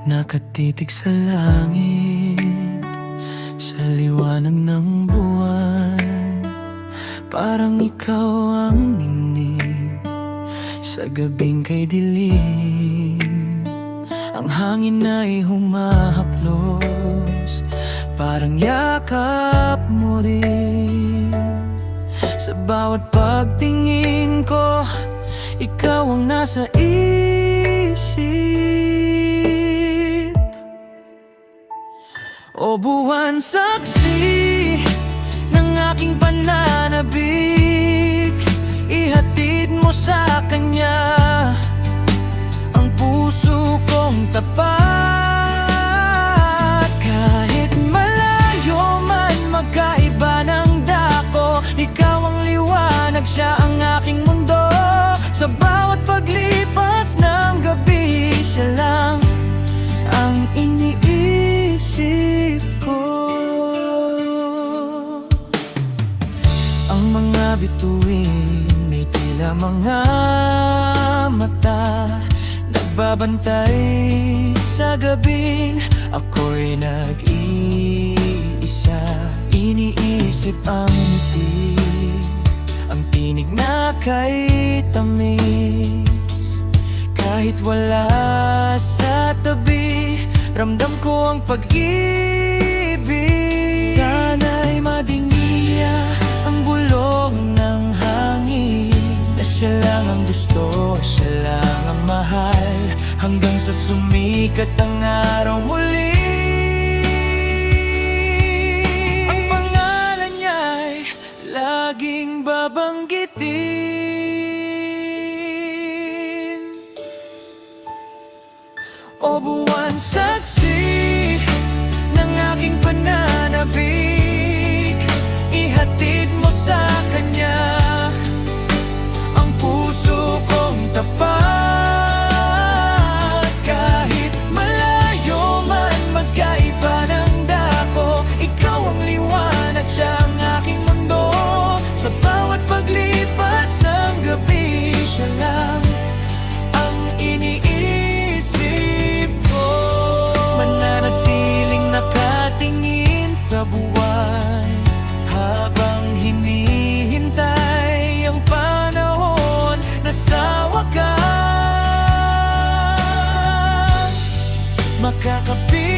Nakatitig sa langit, sa liwanag ng buwan. Parang ikaw ang ningning sa gabing kay dilim. Ang hangin ay humahaplos, parang yakap mo rin. Sa bawat pagtingin ko, ikaw ang nasa isip. O buwan saksi ng aking pananabik, ihatid mo sa kanya ang puso kong tapat. Kahit malayo man, magkaiba ng dako, ikaw ang liwanag, siya ang aking mundo. Sa bawat paglipas ng gabi, siya lang ang iniisip ko. Ang mga bituin may tila mga mata, nagbabantay sa gabing ako'y nag-iisa. Iniisip ang ngiti, ang tinig na kay tamis. Kahit wala sa tabi, ramdam ko ang pag-ibig. Sana'y madingya ang bulong ng hangin, na siya lang ang gusto, siya lang ang mahal, hanggang sa sumikat ang araw muli. Ang pangalan niya'y laging babanggitin. O buwan saksi ng aking pananabik, ihatid mo sa kanya ang puso kong tapat. Kahit malayo man, magkaiba ng dako, ikaw ang liwanag, siya ang aking mundo. Sa bawat paglipas ng gabi, siya lang ang iniisip ko. Mananatiling nakatingin sa buwan habang hinihintay ang panahon na sa wakas makakapit